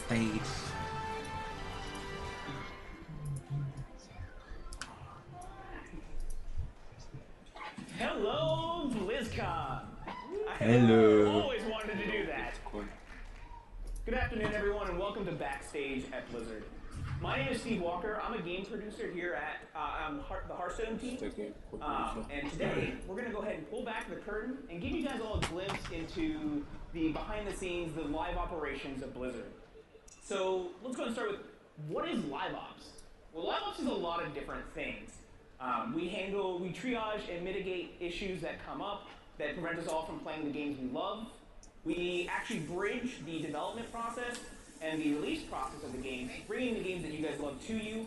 Backstage. Hello, Blizzcon! Hello. I always wanted to do that. Good afternoon, everyone, and welcome to Backstage at Blizzard. My name is Steve Walker. I'm a game producer here at the Hearthstone team. And today, we're going to go ahead and pull back the curtain and give you guys all a glimpse into the behind the scenes, the live operations of Blizzard. So let's go and start with, what is live ops? Well, live ops is a lot of different things. We triage and mitigate issues that come up that prevent us all from playing the games we love. We actually bridge the development process and the release process of the games, bringing the games that you guys love to you.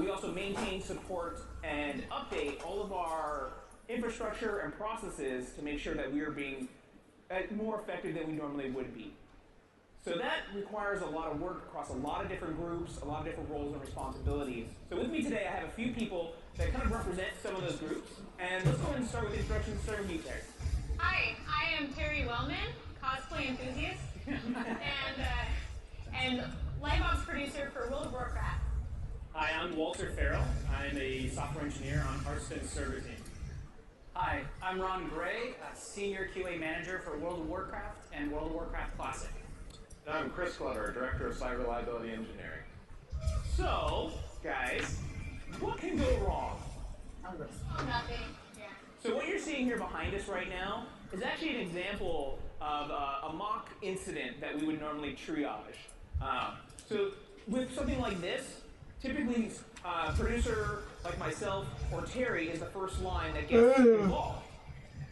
We also maintain, support, and update all of our infrastructure and processes to make sure that we are being more effective than we normally would be. So that requires a lot of work across a lot of different groups, a lot of different roles and responsibilities. So with me today, I have a few people that kind of represent some of those groups. And let's go ahead and start with introductions, starting with you, Terry. Hi, I am Terry Wellman, cosplay enthusiast, and live ops producer for World of Warcraft. Hi, I'm Walter Farrell. I'm a software engineer on Hearthstone server team. Hi, I'm Ron Gray, Senior QA Manager for World of Warcraft and World of Warcraft Classic. And I'm Chris Clutter, Director of Site Reliability Engineering. So, guys, what can go wrong? Oh, nothing. Yeah. So what you're seeing here behind us right now is actually an example of a mock incident that we would normally triage. So with something like this, typically a producer like myself or Terry is the first line that gets involved.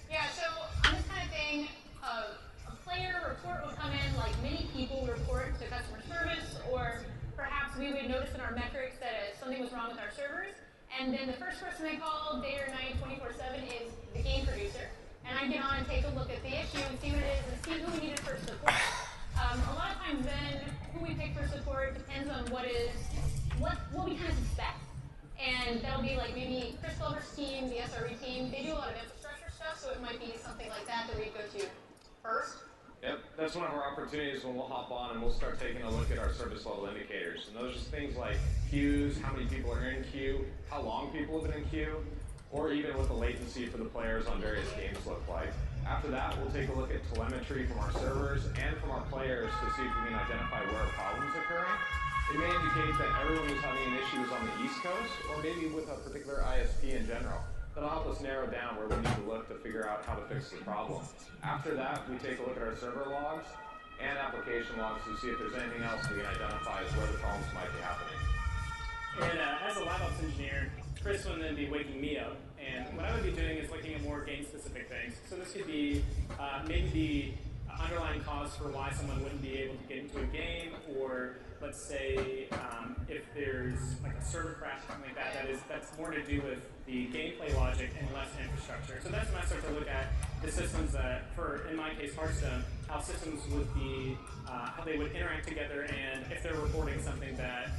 Yeah, so on this kind of thing, a player report will come in, like many people report to customer service, or perhaps we would notice in our metrics that something was wrong with our servers. And then the first person they call day or night, 24/7, is the game producer. And I get on and take a look at the issue and see what it is and see who we needed for support. A lot of times then, who we pick for support depends on what we kind of suspect. And that'll be like maybe Chris Glover's team, the SRE team, they do a lot of infrastructure stuff, so it might be something like that that we'd go to first. Yep, that's one of our opportunities when we'll hop on and we'll start taking a look at our service level indicators. And those are things like queues, how many people are in queue, how long people have been in queue, or even what the latency for the players on various games look like. After that, we'll take a look at telemetry from our servers and from our players to see if we can identify where a problem's occurring. It may indicate that everyone who's having an issue is on the East Coast, or maybe with a particular ISP in general. That'll help us narrow down where we need to look to figure out how to fix the problem. After that, we take a look at our server logs and application logs to see if there's anything else we can identify as where the problems might be happening. And as a live ops engineer, Chris would then be waking me up. And what I would be doing is looking at more game-specific things. So this could be maybe the underlying cause for why someone wouldn't be able to get into a game, or let's say if there's like a server crash or something like that, that's more to do with the gameplay logic and less infrastructure. So that's when I start to look at the systems that, in my case, Hearthstone, how systems would be, how they would interact together, and if they're reporting something that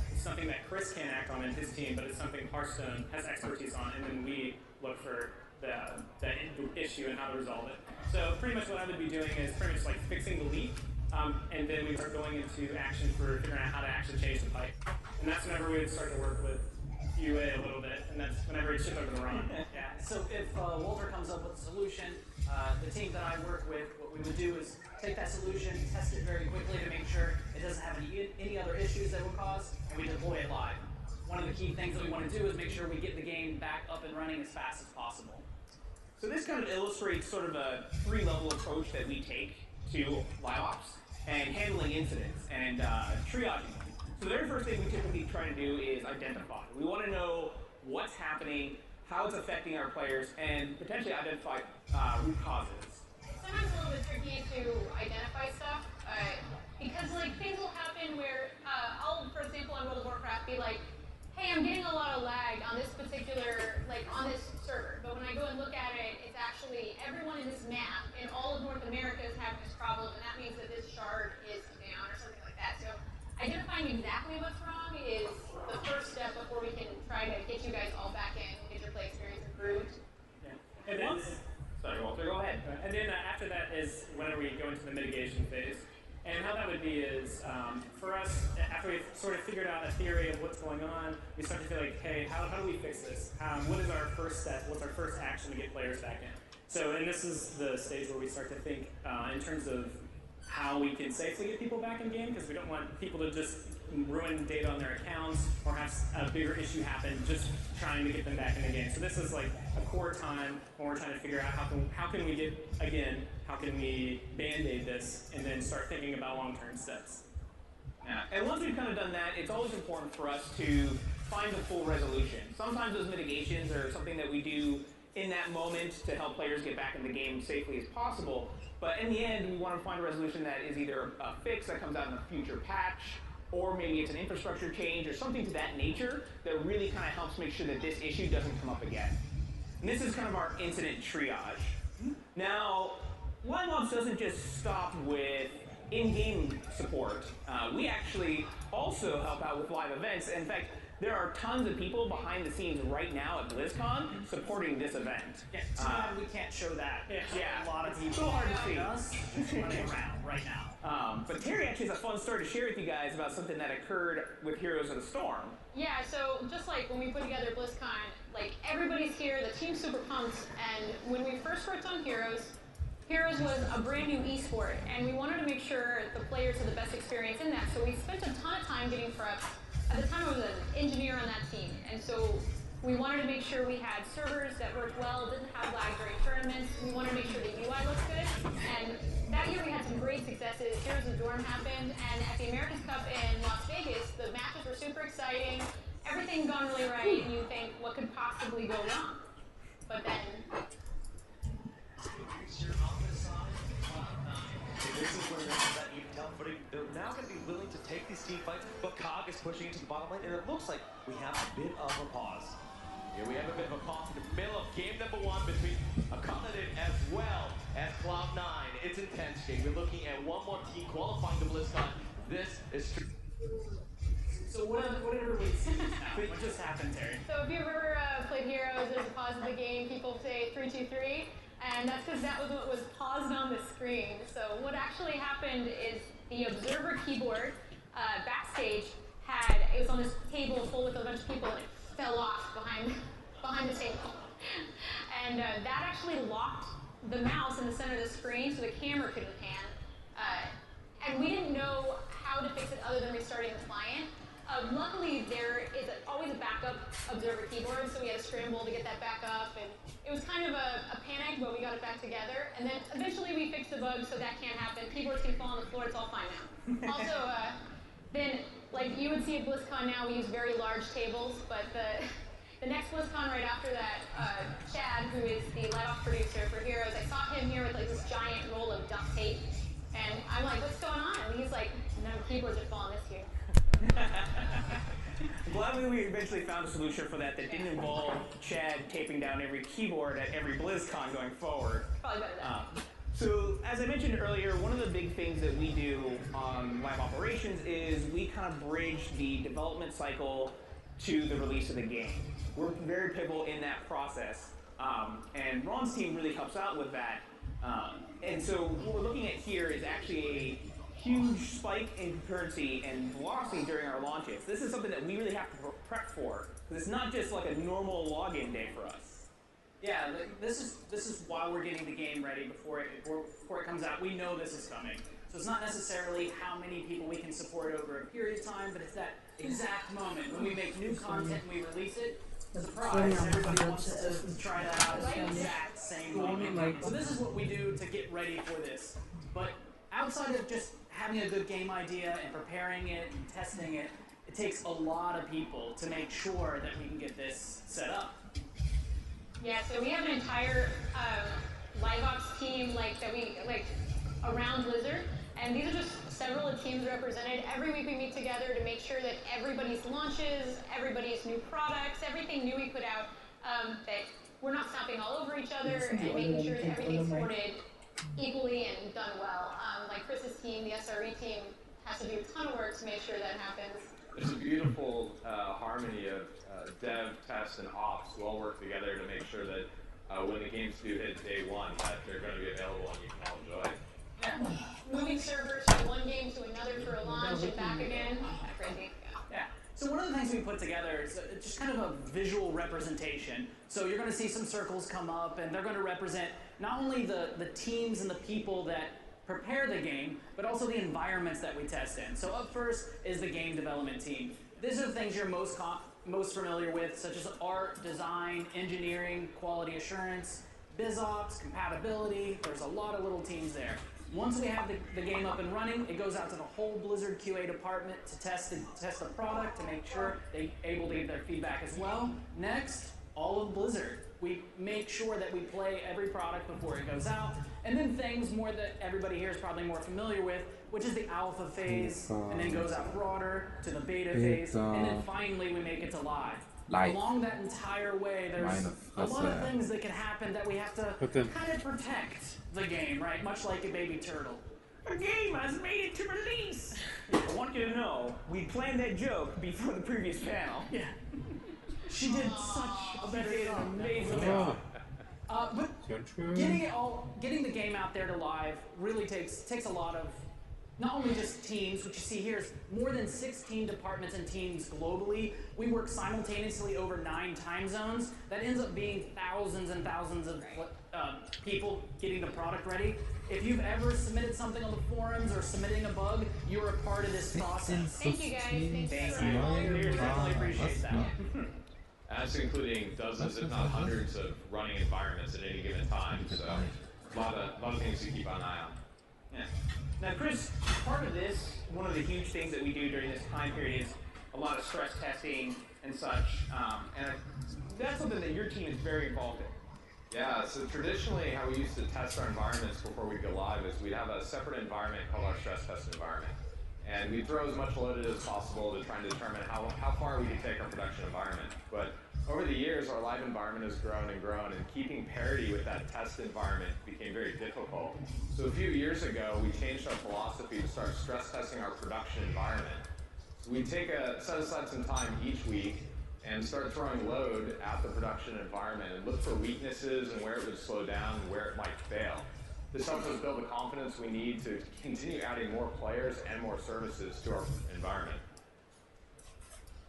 Chris can't act on in his team, but it's something Hearthstone has expertise on, and then we look for the issue and how to resolve it. So pretty much what I would be doing is pretty much like fixing the leak, and then we start going into action for figuring out how to actually change the pipe. And that's whenever we would start to work with UA a little bit, and that's whenever it shift over to Ron. Yeah, so if Walter comes up with a solution, the team that I work with, what we would do is take that solution, test it very quickly to make sure it doesn't have any other issues that would cause, and we deploy it live. One of the key things that we want to do is make sure we get the game back up and running as fast as possible. So this kind of illustrates sort of a three-level approach that we take to live ops and handling incidents and triaging them. So the very first thing we typically try to do is identify. We want to know what's happening, how it's affecting our players, and potentially identify root causes. It's sometimes a little bit tricky to identify stuff because like things will happen where I'll, for example, on World of Warcraft, be like, hey, I'm getting a lot of lag on this particular, like on this server. But when I go and look at it, it's actually everyone in this map in all of North America is having this problem, and that means that this shard is down or something like that. So identifying exactly what's wrong is the first step before we can try to get you guys all back in, get your play experience improved. Yeah. And then, Sorry, Walter, go ahead. and then after that is whenever we go into the mitigation phase. And how that would be is, for us, after we've sort of figured out a theory of what's going on, we start to feel like, hey, how do we fix this? What is our first step? What's our first action to get players back in? So, and this is the stage where we start to think in terms of how we can safely get people back in game, because we don't want people to just ruin data on their accounts or have a bigger issue happen just trying to get them back in the game. So this is like a core time when we're trying to figure out how can we get, again, how can we band-aid this and then start thinking about long-term steps. Yeah. And once we've kind of done that, it's always important for us to find the full resolution. Sometimes those mitigations are something that we do in that moment to help players get back in the game safely as possible. But in the end, we want to find a resolution that is either a fix that comes out in a future patch, or maybe it's an infrastructure change or something to that nature that really kind of helps make sure that this issue doesn't come up again. And this is kind of our incident triage. Now, Live Ops doesn't just stop with in-game support. We actually also help out with live events. In fact, there are tons of people behind the scenes right now at Blizzcon supporting this event. Yeah, too bad we can't show that. Yeah. A lot of people So hard to see. us just running around right now. But Terry actually has a fun story to share with you guys about something that occurred with Heroes of the Storm. Yeah, so just like when we put together BlizzCon, like everybody's here, the team's super pumped, and when we first worked on Heroes was a brand new esport, and we wanted to make sure the players had the best experience in that, so we spent a ton of time getting preps. At the time I was an engineer on that team, and so we wanted to make sure we had servers that worked well, didn't have lag during tournaments. We wanted to make sure the UI looked good, and that year we had some great successes. Heroes of the Dorm happened, and at the America's Cup in Las Vegas, the matches were super exciting. Everything gone really right, and you think, what could possibly go wrong? But then... This is where that even-town footing, they're now going to be willing to take these team fights, but Cog is pushing into the bottom lane, and it looks like we have a bit of a pause. Here we have a bit of a pause in the middle of game number 1 between a Cognitive as well as Cloud9. It's intense game. We're looking at one more team qualifying the Blizzcon. This is true. So what did everybody see now? What just happened, Terry? So if you've ever played Heroes, there's a pause of the game, people say 3-2-3, and that's because that was what was paused on the screen. So what actually happened is the observer keyboard, Backstage, it was on this table full with a bunch of people, and it fell off behind the table. And that actually locked the mouse in the center of the screen so the camera couldn't pan. And we didn't know how to fix it other than restarting the client. Luckily, there is always a backup observer keyboard, so we had to scramble to get that back up, and it was kind of a panic, but we got it back together. And then eventually we fixed the bug, so that can't happen. Keyboards can fall on the floor, it's all fine now. Also, then, like you would see at BlizzCon now, we use very large tables, but the next BlizzCon right after that, Chad, who is the live ops producer for Heroes, I saw him here with like this giant roll of duct tape, and I'm like, what's going on? And he's like, no, keyboards are falling this year. Gladly, we eventually found a solution for that didn't involve Chad taping down every keyboard at every BlizzCon going forward. Probably better than So, as I mentioned earlier, one of the big things that we do on live operations is we kind of bridge the development cycle to the release of the game. We're very pivotal in that process, and Ron's team really helps out with that. And so what we're looking at here is actually a huge spike in concurrency and velocity during our launches. This is something that we really have to prep for, because it's not just like a normal login day for us. Yeah, this is why we're getting the game ready before it comes out. We know this is coming. So it's not necessarily how many people we can support over a period of time, but it's that exact moment when we make new content and we release it. Surprise! Everybody wants to try that out at the exact same moment. So this is what we do to get ready for this. But outside of just having a good game idea and preparing it and testing it, it takes a lot of people to make sure that we can get this set up. Yeah, so we have an entire live ops team around Blizzard, and these are just several of the teams represented. Every week we meet together to make sure that everybody's launches, everybody's new products, everything new we put out, that we're not stopping all over each other and making sure that everything's supported equally and done well. Like Chris's team, the SRE team, has to do a ton of work to make sure that happens. There's a beautiful harmony of dev, test, and ops who all work together to make sure that when the games do hit day 1, that they're going to be available and you can all enjoy. Yeah. Moving moving servers from one game to another for a launch and back again. Crazy. Yeah. So one of the things we put together is just kind of a visual representation. So you're going to see some circles come up, and they're going to represent not only the teams and the people that prepare the game, but also the environments that we test in. So up first is the game development team. These are the things you're most familiar with, such as art, design, engineering, quality assurance, BizOps, compatibility. There's a lot of little teams there. Once we have the game up and running, it goes out to the whole Blizzard QA department to test the product, to make sure they're able to give their feedback as well. Next, all of Blizzard. We make sure that we play every product before it goes out. And then things more that everybody here is probably more familiar with, which is the alpha phase, and then goes out broader to the beta phase, and then finally we make it to live. Along that entire way, there's a lot of things that can happen that we have to kind of protect the game, right? Much like a baby turtle. Our game has made it to release! I want you to know, we planned that joke before the previous panel. Yeah. She did such a better job. Amazing job. But getting the game out there to live really takes a lot of, not only just teams, which you see here is more than 16 departments and teams globally. We work simultaneously over 9 time zones. That ends up being thousands and thousands of people getting the product ready. If you've ever submitted something on the forums or submitting a bug, you're a part of this process. Thank you guys. Thanks for Definitely appreciate that. That's including dozens, if not hundreds, of running environments at any given time. So a lot of things to keep an eye on. Yeah. Now, Chris, part of this, one of the huge things that we do during this time period is a lot of stress testing and such. And that's something that your team is very involved in. Yeah, so traditionally how we used to test our environments before we go live is we'd have a separate environment called our stress test environment. And we'd throw as much load as possible to try and determine how far we could take our production environment. But over the years, our live environment has grown and grown, and keeping parity with that test environment became very difficult. So a few years ago, we changed our philosophy to start stress testing our production environment. So we set aside some time each week and start throwing load at the production environment and look for weaknesses and where it would slow down and where it might fail. This helps us build the confidence we need to continue adding more players and more services to our environment.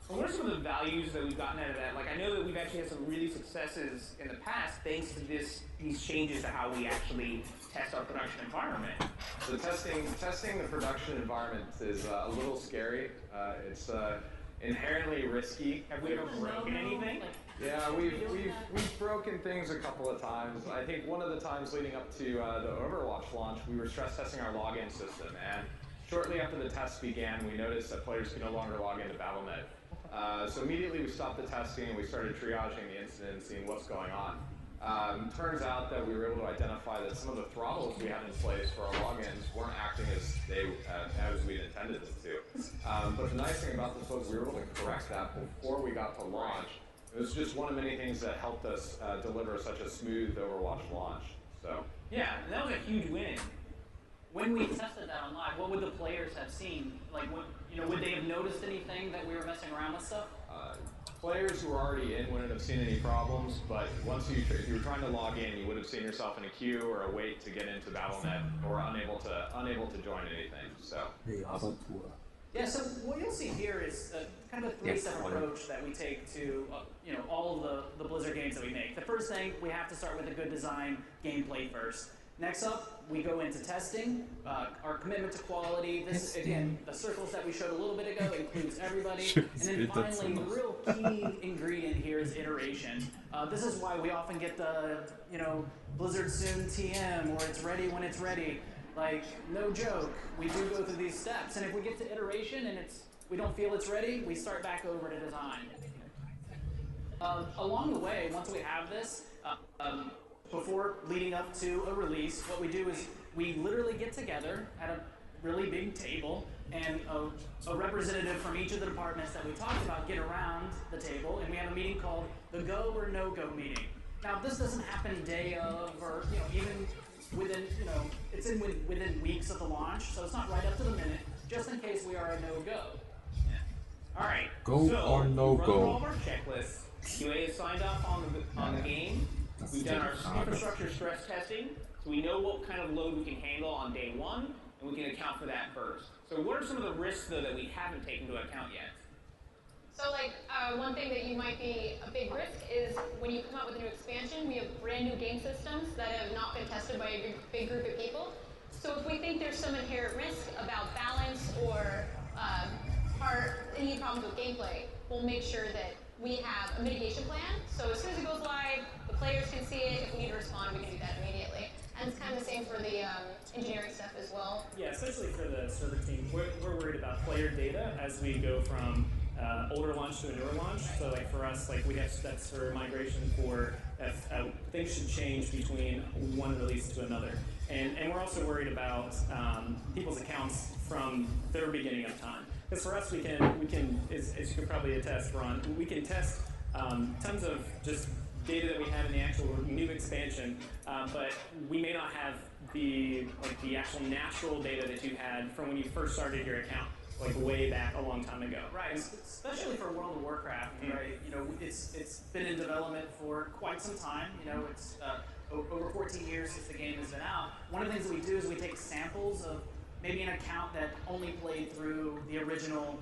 Well, what are some of the values that we've gotten out of that? Like, I know that we've actually had some really successes in the past thanks to these changes to how we actually test our production environment. So testing the production environment is a little scary. It's inherently risky. Have we ever broken anything? Yeah, we've broken things a couple of times. I think one of the times leading up to the Overwatch launch, we were stress testing our login system, and shortly after the tests began, we noticed that players could no longer log into Battle.net. So immediately we stopped the testing and we started triaging the incident and seeing what's going on. Turns out that we were able to identify that some of the throttles we had in place for our logins weren't acting as we intended them to. But the nice thing about this was we were able to correct that before we got to launch. It was just one of many things that helped us deliver such a smooth Overwatch launch. So yeah, and that was a huge win. When we tested that on live, what would the players have seen? Like, would they have noticed anything that we were messing around with stuff? Players who were already in wouldn't have seen any problems, but once if you were trying to log in, you would have seen yourself in a queue or a wait to get into Battle.net, or unable to join anything. So. Yeah, so what you'll see here is kind of a 3-step approach that we take to all of the Blizzard games that we make. The first thing, we have to start with a good design gameplay first. Next up, we go into testing, our commitment to quality. This, again, the circles that we showed a little bit ago includes everybody. And then finally, the real key ingredient here is iteration. This is why we often get the, Blizzard soon TM, or it's ready when it's ready. Like, no joke, we do go through these steps. And if we get to iteration and we don't feel it's ready, we start back over to design. Along the way, once we have this, before leading up to a release, what we do is we literally get together at a really big table, and a representative from each of the departments that we talked about get around the table, and we have a meeting called the Go or No Go meeting. Now, this doesn't happen day of, or even within, it's within weeks of the launch, so it's not right up to the minute, just in case we are a no-go. Yeah. All right. Go or no go. All of our checklists. QA has signed off on the game. We've done our infrastructure stress testing, so we know what kind of load we can handle on day 1, and we can account for that first. So what are some of the risks, though, that we haven't taken into account yet? So like one thing that you might be a big risk is when you come out with a new expansion, we have brand new game systems that have not been tested by a big group of people. So if we think there's some inherent risk about balance or any problems with gameplay, we'll make sure that we have a mitigation plan. So as soon as it goes live, the players can see it. If we need to respond, we can do that immediately. And it's kind of the same for the engineering stuff as well. Yeah, especially for the server team, we're worried about player data as we go from older launch to a newer launch. So like for us, like we have steps for migration for if things should change between one release to another. And we're also worried about people's accounts from their beginning of time. Because for us, we can as you could probably attest, Ron, we can test tons of just data that we have in the actual new expansion, but we may not have the actual natural data that you had from when you first started your account, like way back a long time ago. Right, especially for World of Warcraft, right? You know, it's been in development for quite some time. You know, it's over 14 years since the game has been out. One of the things that we do is we take samples of maybe an account that only played through the original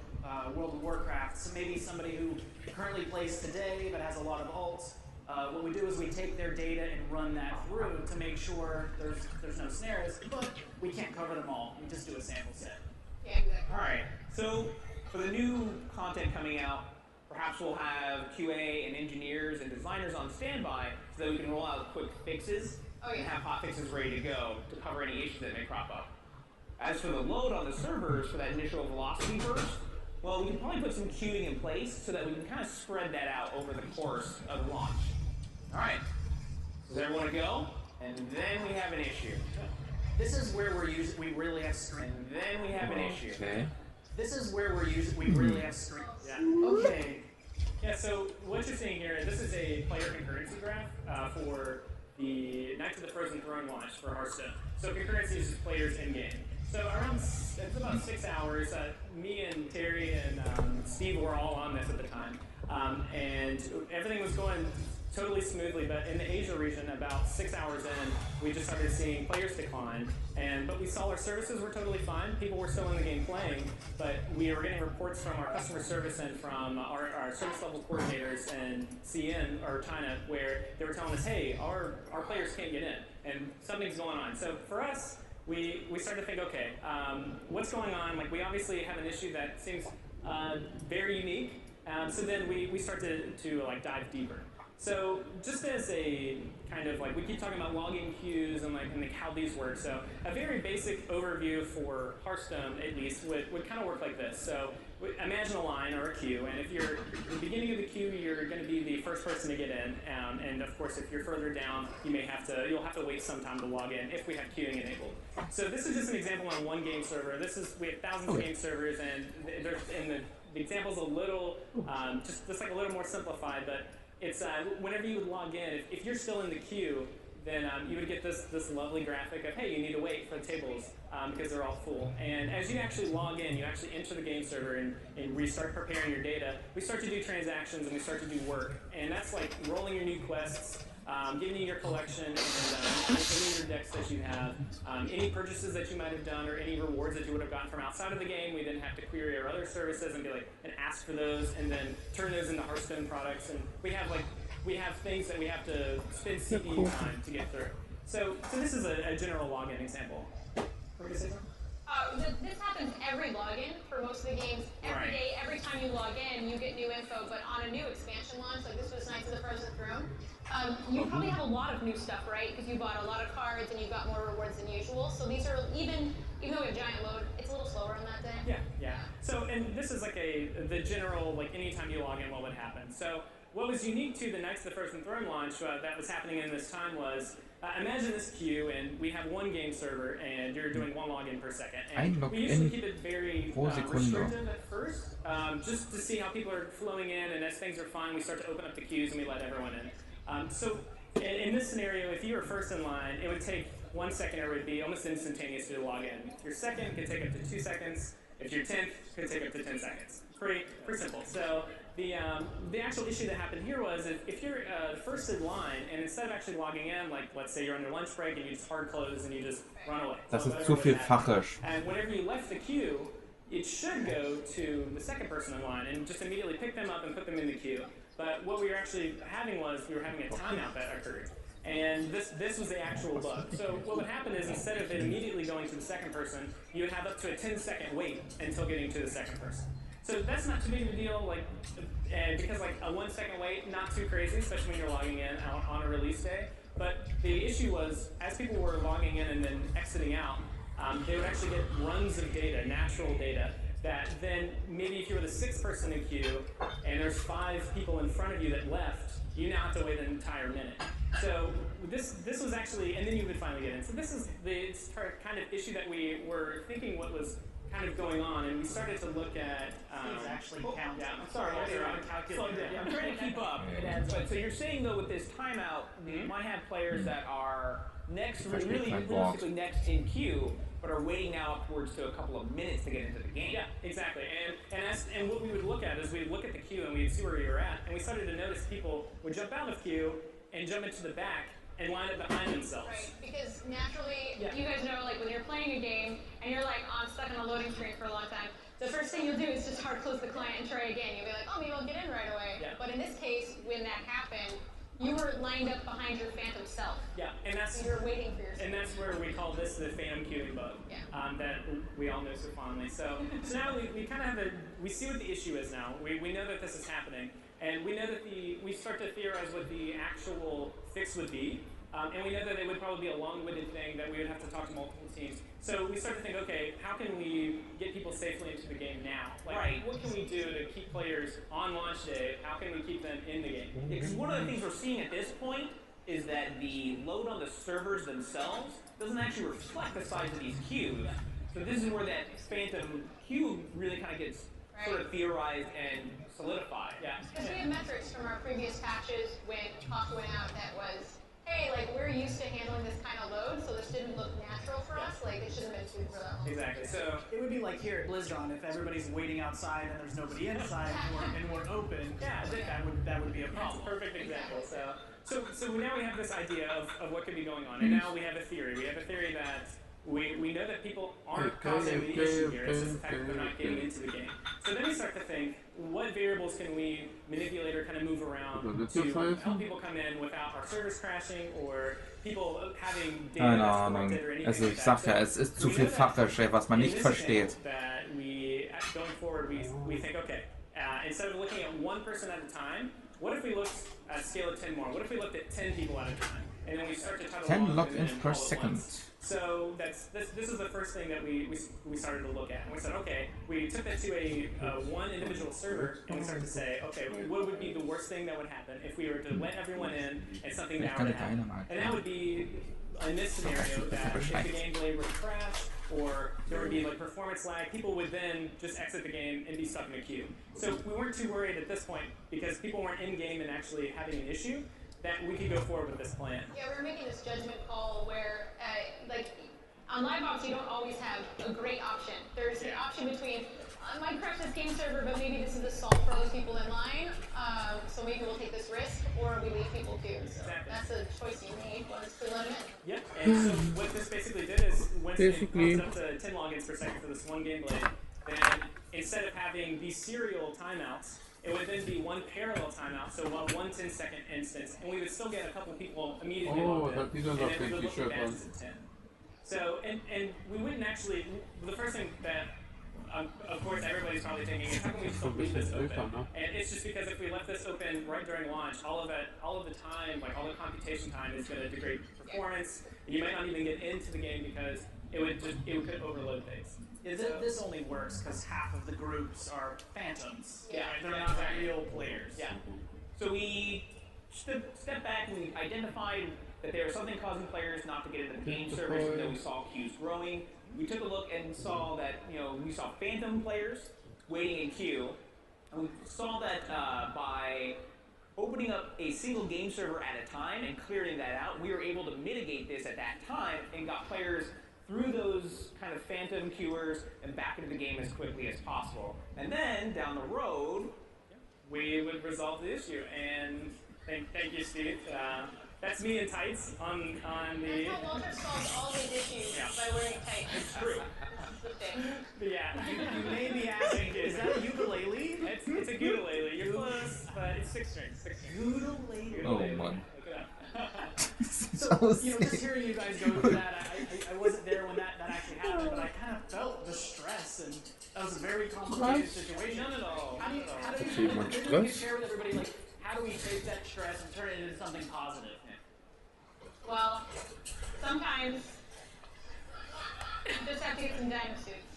World of Warcraft. So maybe somebody who currently plays today but has a lot of alts. What we do is we take their data and run that through to make sure there's no snares, but we can't cover them all. We just do a sample set. Yeah, exactly. All right. So for the new content coming out, perhaps we'll have QA and engineers and designers on standby so that we can roll out quick fixes and have hot fixes ready to go to cover any issues that may crop up. As for the load on the servers for that initial velocity burst, well, we can probably put some queuing in place so that we can kind of spread that out over the course of the launch. All right. Does everyone go? And then we have an issue. This is where we really have strength. And then we have an issue. Okay. This is where we really have strength. Yeah. Okay. Yeah, so what you're seeing here, this is a player concurrency graph for the Knights of the Frozen Throne launch for Hearthstone. So concurrency is just players in-game. So it's about 6 hours. Me and Terry and Steve were all on this at the time. And everything was going totally smoothly, but in the Asia region, about 6 hours in, we just started seeing players decline. But we saw our services were totally fine. People were still in the game playing, but we were getting reports from our customer service and from our service level coordinators in CN or China, where they were telling us, hey, our players can't get in, and something's going on. So for us, we started to think, okay, what's going on? Like, we obviously have an issue that seems very unique. So then we start to like dive deeper. So just as a kind of like, we keep talking about logging queues and how these work. So a very basic overview for Hearthstone, at least, would kind of work like this. So imagine a line or a queue, and if you're at the beginning of the queue, you're going to be the first person to get in. And of course, if you're further down, you'll have to wait some time to log in if we have queuing enabled. So this is just an example on one game server. We have thousands of game servers, and the example's a little just like a little more simplified, but it's whenever you would log in, if you're still in the queue, then you would get this lovely graphic of, hey, you need to wait for the tables because they're all full. And as you actually log in, you actually enter the game server and restart preparing your data. We start to do transactions and we start to do work. And that's like rolling your new quests, giving you your collection, and any your decks that you have. Any purchases that you might have done or any rewards that you would have gotten from outside of the game, we then have to query our other services and ask for those and then turn those into Hearthstone products. And we have things that we have to spend CPU time to get through. So this is a general login example. What were you going to say, Tom? This happens every login for most of the games. Every day, every time you log in, you get new info. But on a new expansion launch, like this was Knights of the Frozen Throne, you probably have a lot of new stuff, right? Because you bought a lot of cards and you got more rewards than usual. So these are even though we have giant load, it's a little slower on that day. Yeah. So and this is like the general anytime you log in, what would happen. So what was unique to the Knights of the Frozen Throne launch that was happening in this time was, imagine this queue, and we have one game server, and you're doing one login per second. And we usually keep it very restrictive at first, just to see how people are flowing in, and as things are fine, we start to open up the queues and we let everyone in. So in this scenario, if you were first in line, it would take 1 second, or it would be almost instantaneous to log in. If you're second, it could take up to 2 seconds. If you're 10th, it could take up to 10 seconds. Pretty simple. So the actual issue that happened here was if you're first in line and instead of actually logging in, like let's say you're on your lunch break and you just hard close and you just run away. Das ist zu viel Fachisch. And whenever you left the queue, it should go to the second person in line and just immediately pick them up and put them in the queue. But what we were actually having was we were having a timeout that occurred. And this was the actual bug. So what would happen is instead of it immediately going to the second person, you would have up to a 10-second wait until getting to the second person. So that's not too big of a deal, like, because like a 1 second wait, not too crazy, especially when you're logging in on a release day. But the issue was, as people were logging in and then exiting out, they would actually get runs of data, natural data, that then maybe if you were the sixth person in queue and there's 5 people in front of you that left, you now have to wait an entire minute. So this was actually, and then you would finally get in. So this is the kind of issue that we were thinking what was kind of going on, and we started to look at. It's actually counting. Yeah, I'm sorry, I'm trying to keep up. But so you're saying though with this timeout, you might have players that are really realistically next in queue, but are waiting now upwards to a couple of minutes to get into the game. Yeah, exactly. And what we would look at is we'd look at the queue and we'd see where you were at, and we started to notice people would jump out of queue and jump into the back and line up behind themselves. Right, because naturally, you guys know, like when you're playing a game and you're like stuck on a loading screen for a long time, the first thing you'll do is just hard close the client and try again. You'll be like, oh, maybe I'll get in right away. Yeah. But in this case, when that happened, you were lined up behind your phantom self. Yeah, and that's So you're waiting for yourself. and that's where we call this the phantom queuing bug. Yeah. That we all know so fondly. So now we kind of have we see what the issue is now. We know that this is happening, and we know that we start to theorize what the actual fix would be. And we know that it would probably be a long-winded thing that we would have to talk to multiple teams. So we start to think, okay, how can we get people safely into the game now? Like, what can we do to keep players on launch day? How can we keep them in the game? Because one of the things we're seeing at this point is that the load on the servers themselves doesn't actually reflect the size of these queues. So this is where that phantom queue really kind of gets sort of theorized and solidified. Yeah. Because we have metrics from our previous patches when talk went out that was, hey, like we're used to handling this kind of load, so this didn't look natural for us. Like it shouldn't have been tuned for that long. Exactly. So It would be like here at Blizzcon if everybody's waiting outside and there's nobody inside and we're open. Yeah, that would be a that's problem. a perfect example. So now we have this idea of what could be going on, and now we have a theory. We have a theory that we know that people aren't causing the issue here. It's just the fact that they're not getting into the game. So then we start to think, what variables can we manipulate or kind of move around to help people come in without our servers crashing or people having data Keine that's Ahnung. corrupted or anything Also like ich that. sag ja, es ist zu viel Fachisch, ey, was man In nicht this versteht. example that going forward, we think, okay, instead of looking at one person at a time, what if we looked at a scale of 10 more? What if we looked at 10 people at a time? And then we start to try to 10 log them logins in per all at second. once. So this is the first thing that we started to look at. And we said, okay, we took that to a one individual server, and we started to say, okay, what would be the worst thing that would happen if we were to let everyone in and something Ich bad kann would dir happen? Dynamite. And that would be, in this scenario, that if the gameplay were to crash, or there would be like performance lag, people would then just exit the game and be stuck in a queue. So we weren't too worried at this point, because people weren't in-game and actually having an issue, that we could go forward with this plan. Yeah, we were making this judgment call where, like, on live ops you don't always have a great option. There's an option between, I might crash this game server, but maybe this is a solve for those people in line, so maybe we'll take this risk, or we leave people too. So that's a choice you made, was to let them in. Yep, and so what this basically did is, once it bumped up to 10 logins per second for this one gameplay, then instead of having these serial timeouts, it would then be one parallel timeout, so one 10-second instance, and we would still get a couple people immediately logged in, and then we would look at badges at 10. So, and we wouldn't actually, the first thing that, of course, everybody's probably thinking is, how can we still leave this open? And it's just because if we left this open right during launch, all of the time, like all the computation time is going to degrade performance. You might not even get into the game because it could overload things. This only works because half of the groups are phantoms. Yeah. They're not real players. Yeah. So we stepped back and we identified that there was something causing players not to get into the game servers, even though we saw queues growing. We took a look and saw that, we saw phantom players waiting in queue. And we saw that by opening up a single game server at a time and clearing that out, we were able to mitigate this at that time and got players through those kind of phantom queuers and back into the game as quickly as possible. And then down the road, we would resolve the issue. And thank you, Steve. That's me in tights on the. That's how Walter solves all his issues by wearing tights. It's true. That's the thing. But yeah. You may be asking, is that a ukulele? It's a ukulele. You're close, but it's 6 strings. 6 strings. Ukulele. Oh man. Look it up. So, just hearing you guys go through that, I wasn't there when that actually happened, but I kind of felt the stress, and that was a very complicated situation. None at all. How do you share with everybody, like, how do we take that stress and turn it into something positive? Well, sometimes you just have to get some dino suits.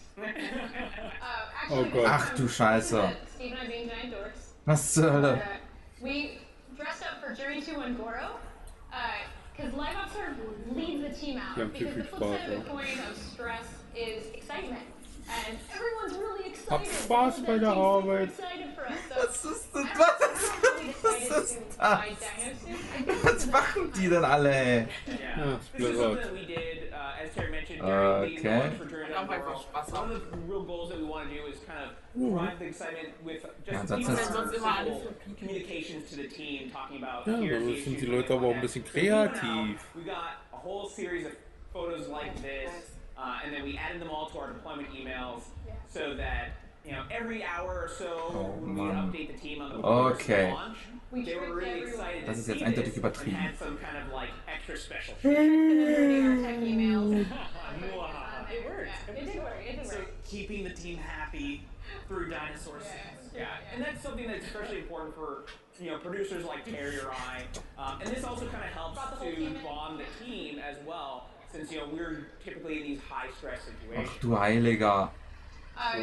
Actually, Ach du Scheiße. Steve and I being giant dorks. Was zur Hölle? We dressed up for Journey 2 and Goro. Because Live Ops leads the team out. Because the flip side of the coin of stress is excitement. And everyone's really excited. Hab Spaß bei der Arbeit. Was ist denn das? Was machen die denn alle, ey? Ja, This is something that we did, as Terry mentioned, during the launch for Journey to World. One of the real goals that we want to do is kind of drive the excitement with just simple communications to the team, talking about here's the sind die issue. Leute aber auch ein bisschen kreativ. We got a whole series of photos like this, and then we added them all to our deployment emails so that every hour or so when we update the team on the launch, they were really excited to Das ist see jetzt eindeutig this and übertrieben. had some kind of like extra special Tech emails. It worked. It did work. It did So work. keeping the team happy through dinosaur scenes. Yeah, and that's something that's especially important for producers like Terry or I. And this also kind of helps to bond the team as well, since we're typically in these high stress situations. Ach du Heiliger.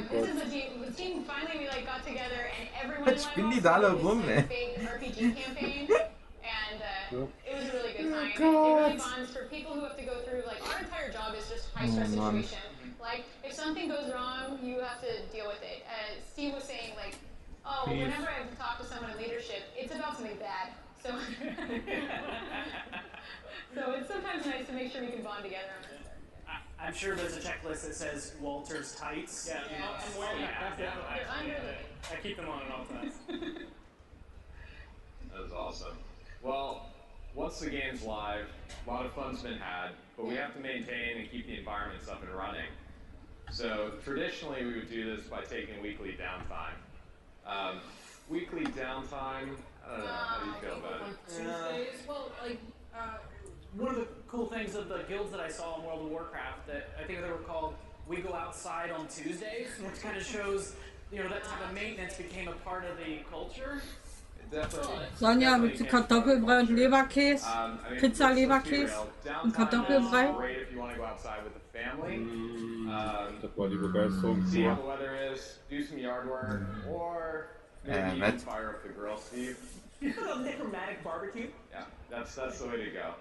This is the team finally we got together and everyone Jetzt spinnen die da alle rum, ey. big RPG campaign and it was a really good time. It really bonds for people who have to go through our entire job is just high stress situation. Like if something goes wrong, you have to deal with it. Steve was saying whenever I have to talk to someone in leadership, it's about something bad. So so it's sometimes nice to make sure we can bond together on this. I'm sure there's a checklist that says Walter's tights. Yeah, I'm wearing that. They're under I keep them on at all times. That is awesome. Well, once the game's live, a lot of fun's been had, but we have to maintain and keep the environments up and running. So traditionally we would do this by taking weekly downtime. Weekly downtime, I don't know, how do you feel about it? Tuesdays, well, one of the cool things of the guilds that I saw in World of Warcraft, that I think they were called We Go Outside on Tuesdays, which kind of shows, that type of maintenance became a part of the culture. Sonja mit Kartoffelbrei und Leberkäse, Pizza Leberkäse und Kartoffelbrei. Great if you want to go outside with the family. Das war die Begeisterung See how für. the weather is, do some yard work, or maybe even fire up the grill, Steve. A necromantic barbecue. Yeah, that's the way to go.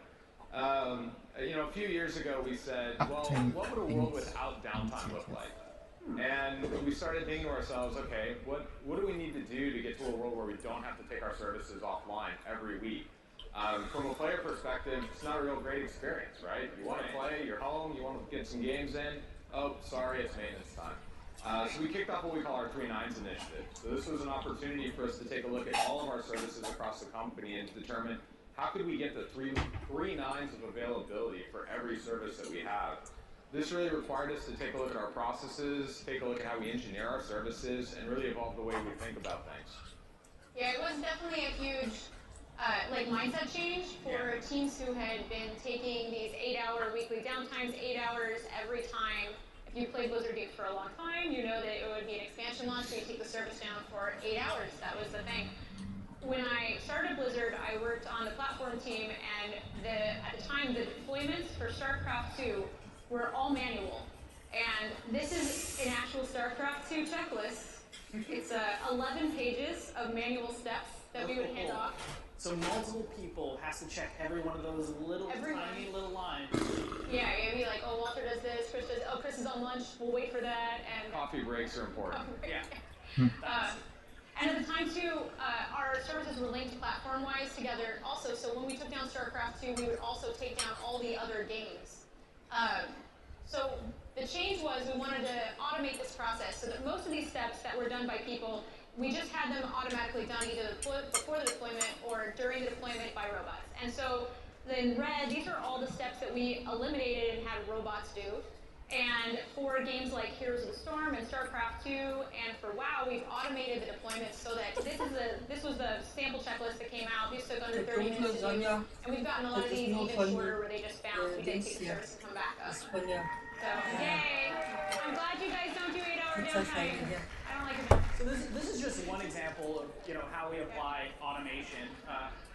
A few years ago we said, well, what would a world without downtime look like? And we started thinking to ourselves, okay, what do we need to do to get to a world where we don't have to take our services offline every week? From a player perspective, it's not a real great experience, right? You want to play, you're home, you want to get some games in. Oh, sorry, it's maintenance time. So we kicked off what we call our 3 nines initiative. So this was an opportunity for us to take a look at all of our services across the company and to determine how could we get the three nines of availability for every service that we have. This really required us to take a look at our processes, take a look at how we engineer our services, and really evolve the way we think about things. Yeah, it was definitely a huge mindset change for teams who had been taking these 8-hour weekly downtimes, 8 hours every time. If you played Blizzard Deep for a long time, you know that it would be an expansion launch, so you take the service down for 8 hours. That was the thing. When I started Blizzard, I worked on the platform team, and at the time, the deployments for StarCraft 2 were all manual. And this is an actual StarCraft 2 checklist. It's 11 pages of manual steps that we would hand off. So multiple people has to check every one of those tiny little lines. Yeah, it'd be like, oh, Walter does this, Chris does, oh, Chris is on lunch, we'll wait for that. And Coffee breaks are important. And at the time, too, our services were linked platform-wise together also. So when we took down StarCraft 2, we would also take down all the other games. So the change was we wanted to automate this process so that most of these steps that were done by people we just had them automatically done either before the deployment or during the deployment by robots. And so in red, these are all the steps that we eliminated and had robots do. And for games like Heroes of the Storm and StarCraft 2 and for WoW, we've automated the deployments so that this was the sample checklist that came out. These took under 30 minutes to do. And we've gotten a lot of these even shorter where they just bounce, we dedicate the service and come back up. So, yay! I'm glad you guys don't do 8-hour downtime. I don't like it. So this is just one example of how we apply automation.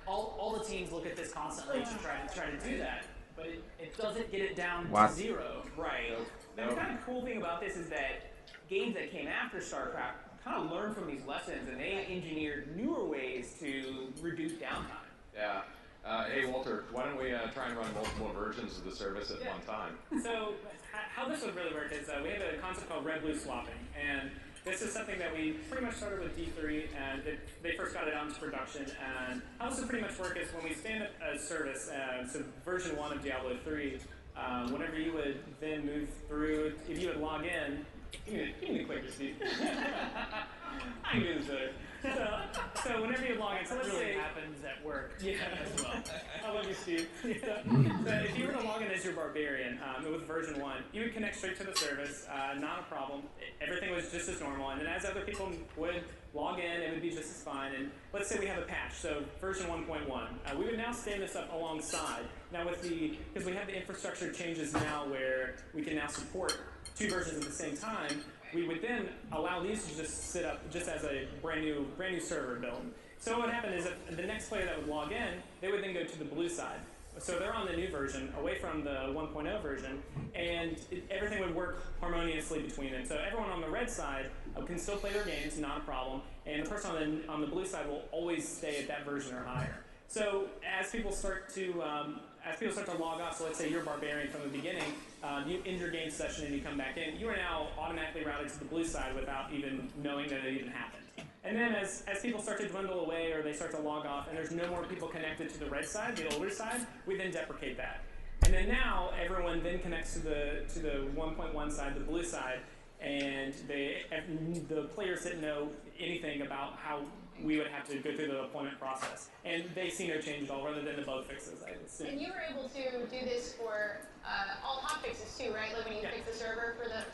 All the teams look at this constantly to try to do that, but it doesn't get it down to zero. Right. The kind of cool thing about this is that games that came after StarCraft kind of learned from these lessons, and they engineered newer ways to reduce downtime. Yeah. Hey Walter, why don't we try and run multiple versions of the service at one time? So how this would really work is we have a concept called red-blue swapping, and this is something that we pretty much started with D3, and they first got it out into production. And how this would pretty much work is when we stand up a service, so version 1 of Diablo 3, whenever you would then move through, if you would log in, give me the clicker, Steve. I can do this better. So whenever you log in, so let's say happens at work. Yeah, as well. I love you, Steve. So if you were to log in as your barbarian with version 1, you would connect straight to the service, not a problem. Everything was just as normal, and then as other people would log in, it would be just as fine. And let's say we have a patch, so version 1.1. We would now stand this up alongside. Now because we have the infrastructure changes now where we can now support 2 versions at the same time, we would then allow these to just sit up just as a brand new server build. So what would happen is that the next player that would log in, they would then go to the blue side. So they're on the new version, away from the 1.0 version, and everything would work harmoniously between them. So everyone on the red side can still play their games, not a problem, and the person on the blue side will always stay at that version or higher. So as people start to log off, so let's say you're barbarian from the beginning, you end your game session and you come back in, you are now automatically routed to the blue side without even knowing that it even happened. And then as people start to dwindle away or they start to log off and there's no more people connected to the red side, the older side, we then deprecate that. And then now everyone then connects to the 1.1 side, the blue side, and the players didn't know anything about how we would have to go through the deployment process. And they see no change at all, rather than the bug fixes, I would say. And you were able to do this for all hotfixes too, right? Like when you fix the server for the,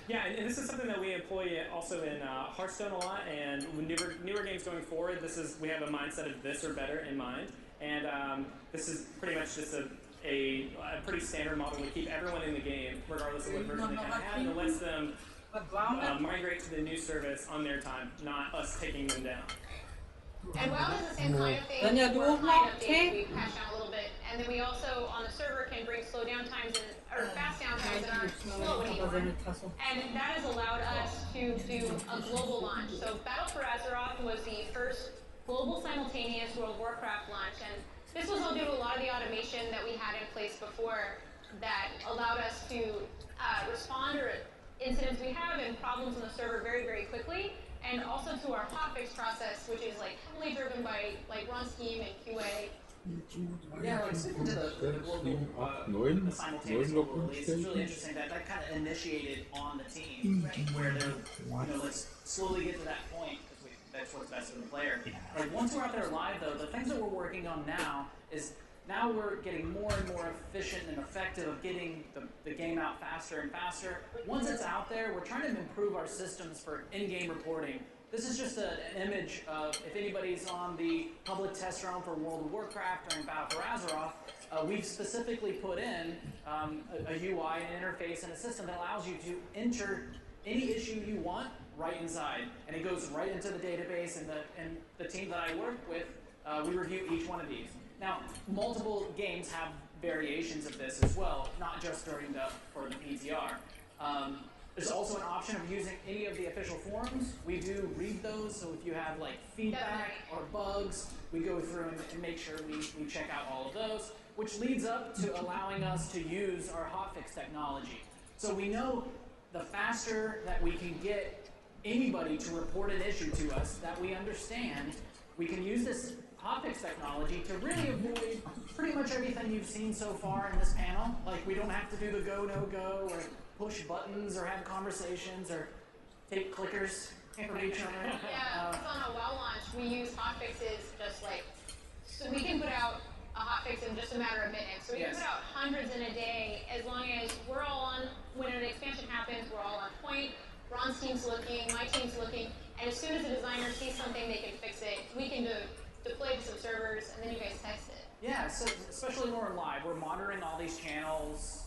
Yeah, and this is something that we employ also in Hearthstone a lot, and when newer games going forward, we have a mindset of this or better in mind. And this is pretty much just a pretty standard model to keep everyone in the game, regardless of what version they have, and it lets them migrate to the new service on their time, not us taking them down. And WoW does the same kind of thing. We're kind of we patch down a little bit, and then we also on the server can bring slow down times or fast down times that aren't slow anymore. And that has allowed us to do a global launch. So Battle for Azeroth was the first global simultaneous World of Warcraft launch, and this was all due to a lot of the automation that we had in place before that allowed us to respond to incidents we have and problems on the server very, very quickly. And also to our hotfix process, which is like heavily driven by like run scheme and QA. Yeah, like speaking to the global, the simultaneous global release, it's really interesting that kind of initiated on the team, where they're, let's slowly get to that point because that's what's best for the player. Like once we're out there live, though, the things that we're working on now is now we're getting more and more efficient and effective of getting the game out faster and faster. Once it's out there, we're trying to improve our systems for in-game reporting. This is just an image of, if anybody's on the public test run for World of Warcraft or in Battle for Azeroth, we've specifically put in a UI, an interface, and a system that allows you to enter any issue you want right inside. And it goes right into the database, and the team that I work with, we review each one of these. Now, multiple games have variations of this as well, not just for the PTR. There's also an option of using any of the official forums. We do read those, so if you have like feedback or bugs, we go through and make sure we check out all of those, which leads up to allowing us to use our hotfix technology. So we know the faster that we can get anybody to report an issue to us that we understand, we can use this hotfix technology to really avoid pretty much everything you've seen so far in this panel. Like we don't have to do the go, no go, or push buttons, or have conversations, or take clickers. information on it. Yeah, it's on a WoW launch. We use hotfixes just like, so we can put out a hotfix in just a matter of minutes. So we can put out hundreds in a day as long as we're all on, when an expansion happens, we're all on point. Ron's team's looking, my team's looking, and as soon as the designer sees something, they can fix it. We can deploy to some servers, and then you guys test it. Yeah, so especially when we're live, we're monitoring all these channels,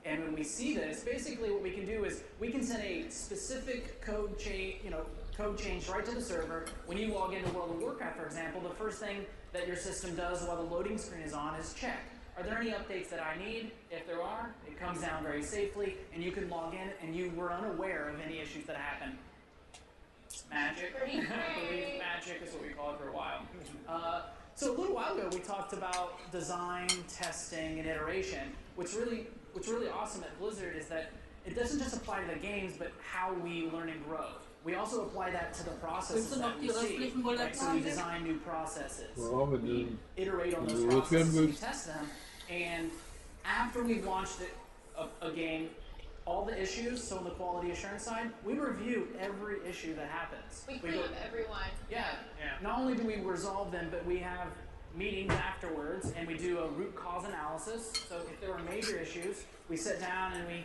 and when we see this, basically what we can do is we can send a specific code change right to the server. When you log into World of Warcraft, for example, the first thing that your system does while the loading screen is on is check. Are there any updates that I need? If there are, it comes down very safely, and you can log in, and you were unaware of any issues that happen. Magic. Magic is what we call it for a while. So a little while ago, we talked about design, testing, and iteration. What's really awesome at Blizzard is that it doesn't just apply to the games, but how we learn and grow. We also apply that to the processes that we see. Like, so we design new processes. We iterate on those processes, we test them, and after we've launched a game, all the issues, so on the quality assurance side, we review every issue that happens. We clean up everyone. Yeah. Not only do we resolve them, but we have meetings afterwards, and we do a root cause analysis. So if there are major issues, we sit down and we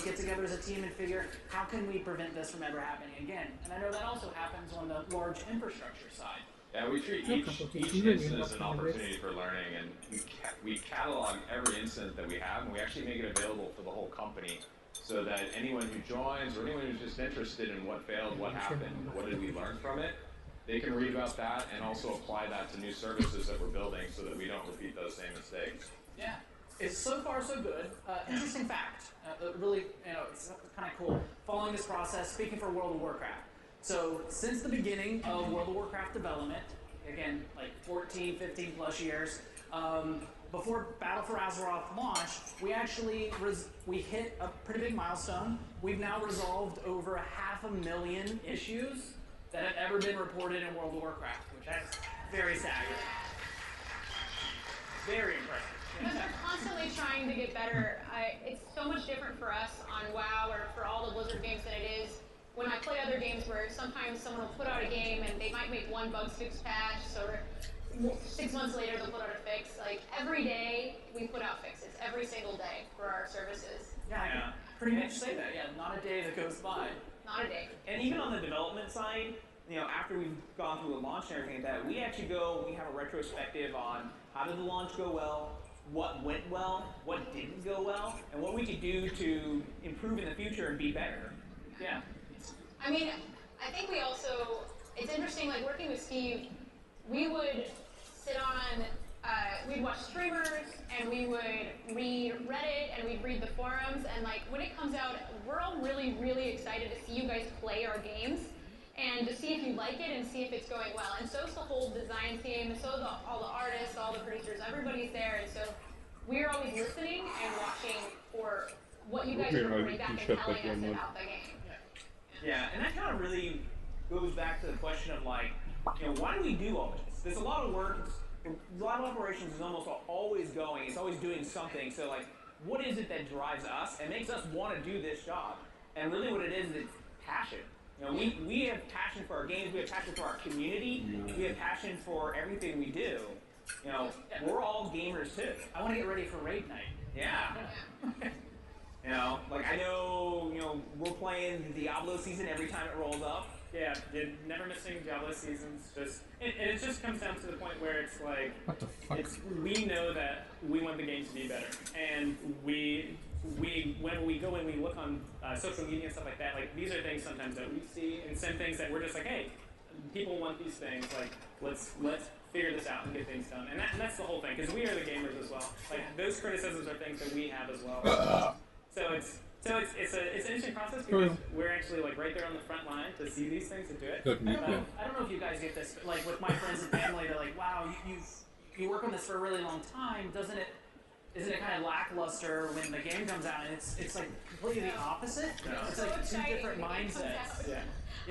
get together as a team and figure, how can we prevent this from ever happening again? And I know that also happens on the large infrastructure side. Yeah, we treat each incident as an opportunity for learning, and we catalog every incident that we have, and we actually make it available for the whole company, so that anyone who joins, or anyone who's just interested in what failed, what happened, what did we learn from it, they can read about that and also apply that to new services that we're building so that we don't repeat those same mistakes. Yeah, it's so far so good. Interesting fact, really, it's kind of cool. Following this process, speaking for World of Warcraft. So since the beginning of World of Warcraft development, again, like 14, 15 plus years, before Battle for Azeroth launched, we actually we hit a pretty big milestone. We've now resolved over 500,000 issues that have ever been reported in World of Warcraft, which is very staggering. Very impressive. Because they're constantly trying to get better. It's so much different for us on WoW or for all the Blizzard games than it is when I play other games where sometimes someone will put out a game and they might make one bug fix patch, so 6 months later they'll put out a fix. Like every day we put out fixes, every single day for our services. Yeah, I can pretty much say that. Yeah, not a day that goes by. Not a day. And even on the development side, after we've gone through the launch and everything like that, we actually we have a retrospective on how did the launch go well, what went well, what didn't go well, and what we could do to improve in the future and be better. Yeah. I mean, I think we also, it's interesting, like working with Steve, we would sit on, we'd watch streamers, and we would read Reddit, and we'd read the forums, and like when it comes out, we're all really, really excited to see you guys play our games, and to see if you like it, and see if it's going well. And so is the whole design team, and so is all the artists, all the producers, everybody's there, and so we're always listening and watching for what you guys are reporting back and telling us about the game. Yeah, and that kind of really goes back to the question of like, why do we do all this? There's a lot of work, a lot of operations is almost always going, it's always doing something, so like, what is it that drives us and makes us want to do this job? And really what it is it's passion. We have passion for our games, we have passion for our community, we have passion for everything we do. We're all gamers too. I want to get ready for raid night. Yeah. Like I know, we're playing the Diablo season every time it rolls up. Yeah, you're never missing Diablo seasons. And it just comes down to the point where it's like, What the fuck? we know that we want the game to be better, and when we go and we look on social media and stuff like that, like these are things sometimes that we see, and some things that we're just like, hey, people want these things, like let's figure this out and get things done, and that's the whole thing, because we are the gamers as well. Like those criticisms are things that we have as well. So it's an interesting process because we're actually like right there on the front line to see these things and do it. I don't know if you guys get this, but like with my friends and family, they're like, wow, you work on this for a really long time, isn't it kind of lackluster when the game comes out? And it's like completely the opposite. No. It's so like exciting. two different mindsets. Yeah.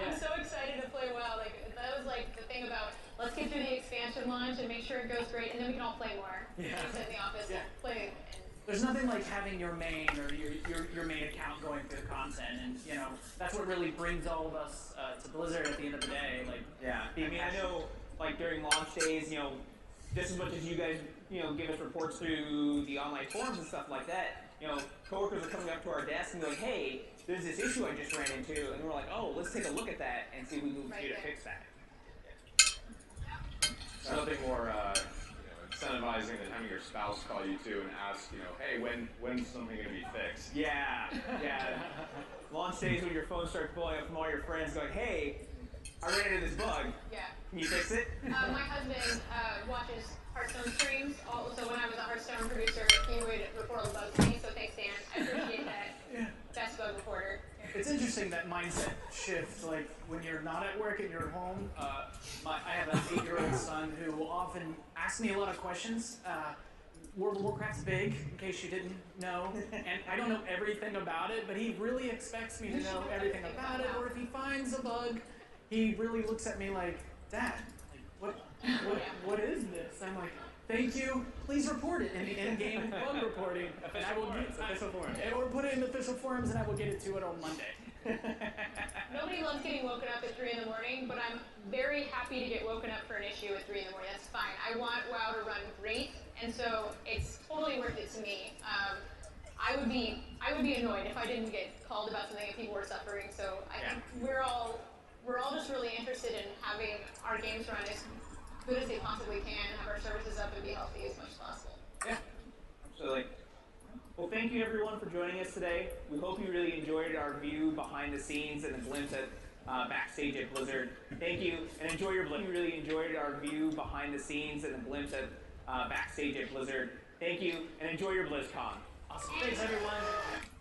I'm so excited to play WoW. Like that was like the thing about let's get through the expansion launch and make sure it goes great, and then we can all play more. Yeah. Sit in the office, play. And there's nothing like having your main or your main account going through content, and you know that's what really brings all of us to Blizzard at the end of the day. Like, yeah, I mean, I know like during launch days, you know, just as much as you guys, you know, give us reports through the online forums and stuff like that, you know, coworkers are coming up to our desk and going, hey, there's this issue I just ran into, and we're like, oh, let's take a look at that and see what we can do to fix that. Something more incentivizing than having your spouse call you too and ask, you know, hey, when's something gonna be fixed? Yeah, yeah. Launch days when your phone starts blowing up from all your friends going, hey, I ran into this bug. Yeah. Can you fix it? My husband watches Hearthstone streams. So when I was a Hearthstone producer, he would report all the bugs to me. So thanks, Dan. I appreciate that. Best bug reporter. It's interesting that mindset shift, like when you're not at work and you're home. I have an 8-year-old son who often asks me a lot of questions. World of Warcraft's big, in case you didn't know, and I don't know everything about it, but he really expects me to know everything about it, or if he finds a bug, he really looks at me like, Dad, like, what is this? I'm like, thank you, please report it in the in-game bug reporting, and I will get official forums. Or put it in official forums, and I will get it to it on Monday. Nobody loves getting woken up at 3 in the morning, but I'm very happy to get woken up for an issue at 3 in the morning. That's fine. I want WoW to run great, and so it's totally worth it to me. I would be annoyed if I didn't get called about something and people were suffering. So I think we're all just really interested in having our games run as good as they possibly can, and have our services up and be healthy as much as possible. Yeah, absolutely. Well, thank you everyone for joining us today. We hope you really enjoyed our view behind the scenes and a glimpse at Backstage at Blizzard. Thank you, and enjoy your Blizzard. You really enjoyed our view behind the scenes and a glimpse at Backstage at Blizzard. Thank you, and enjoy your BlizzCon. Awesome. Thanks, everyone.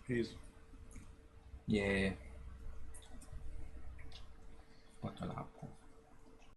Peace. Yeah. What a laptop.